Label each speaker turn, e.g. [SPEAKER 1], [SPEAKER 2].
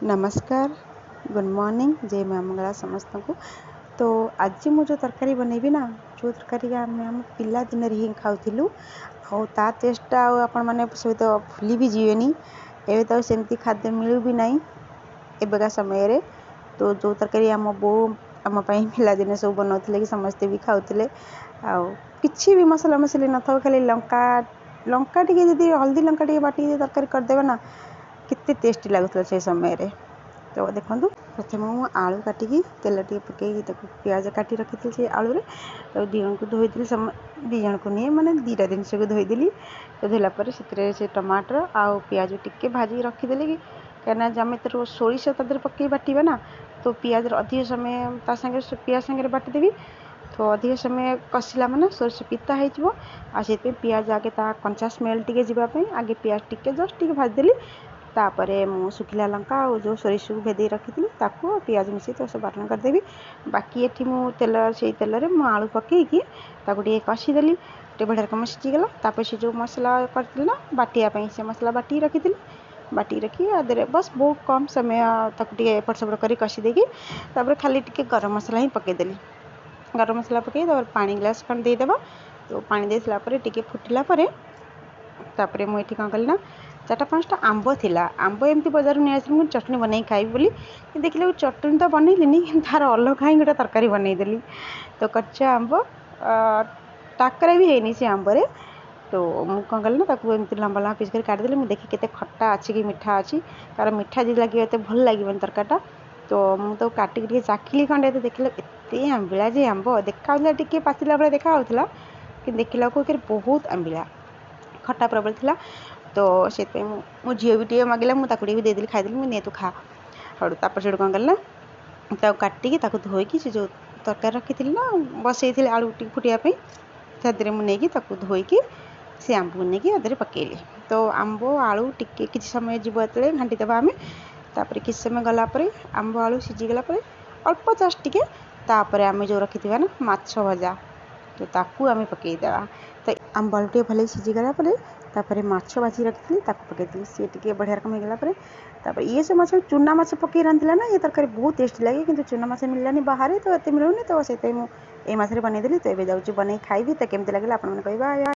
[SPEAKER 1] नमस्कार, good morning, जय माँ मंगला समस्त को। तो आज मु जो तरकारी बनैबी ना, जो तरकारी आम पिला दिन ही खाऊलु आ टेस्टा आपण मैंने सहित भूली भी जीवेनी। एवं तो सेमती खाद्य मिलू भी ना एବେका समय। तो जो तरकारी आम बो आम पिला दिन सब बनाते कि समस्ते भी खाऊले कि भी मसला मसली न था, खाली लंका लंका टी हल्दी लंका टी बाटी तरकारी करदे ना कितने टेस्टी लगुला से समय रे। तो देखो प्रथम मुझे आलू काटिकी तेल टे पकईकी पियाज काटी रखी से आलू रे तो दिजन को धोईली दिजन को नहीं मैंने दीटा जिनस को धोईदेली। तो धोलापर से टमाटर आउ पियाज टिके भाजी रखीदेली कि कहीं जमे तो सोरिष तर पकई बाटे ना, तो पियाज अधिक समय पियाज सागर बाटिदेवी। तो अधिक समय कषिला मैंने सोरिष पिता होसे पियाज आगे कंचा स्मेल टे जावाई आगे पियाज टिके जस्ट टे भाजदेली। तापर मु सुखिला लंका और जो सोरिष को भेदे रखी ताकू पियाज मिसी तो सब बाटना करदेवी। बाकी ये मु तेल से तेल में आलू पकईकी टे कषिदेली टे बढ़िया कम सीझीगला। तापर से जो मसला करती ना बाटियापाई से मसला बाटी रखी बाटी रखी आदे बस बहुत कम समय टे एपट सेपट कर कषि देकी खाली टे गरम मसला ही पकईदेली। गरम मसला पकई पानी ग्लास खंड देदेबा। तो पानी दे सारापर टे फुटिला तापर मुझे कौन कली ना 4-5टा आंब थिला। आंब एमती बजार नहीं आसली मुझे चटनी बनई खाइबी बोली देखिए चटनी तो बनईलिनी तार अलग ही गोटे तरकारी बनईदेली। तो कच्चा आंब टाकरा भी है से आंबरे। तो मुझे कौन कली ना एमती लंबा लंबा पीस कर काटिदेली। मुझे देखी केते खट्टा अच्छी कि मिठा अच्छी कारण मिठा जी लगे ये भल लगे तरकारीटा। तो मुझे काटिक चाखिली खंडे तो देखिए एत आंबिला जे आंब देखा टे पाचिला भाई देखा कि देखला बहुत आंबिला खट्टा प्रबल थिला। तो से मो झील भी टे मांगला मुझे भी देदेली खाईदेली मुझे तू खा हूँ। तापर से कौन कल ना काटिकी धोईकी से जो तरकारी रखी थी ना बसई थी आलू टी फुटापी से मुझे धोईकी से आंब को लेकिन अदर पकईली। तो आंब आलू टिके किसी समय जीव ये घाटी देवा आम तापर किसी समय गलापर आंब आलू सीझीगला अल्प जस्ट टिके तापर आम जो रखी थी ना माछ भजा तो ताकू आम पकईदेवा। तो आंब आलू टे भले सीझीगला तापर माछ भाजी रखी पकईदी सी टे बढ़िया रकम होगा। ये सब माछ चूना माछ पकई रांधिला ना ये तरकारी बहुत टेस्टी लगे कि चूना माछ मिललानी बाहर तो ये मिलूनी। तो से मुझे बनईदेली। तो ये जाऊँगी बनई खाइबी तो केमती लगे आप कह।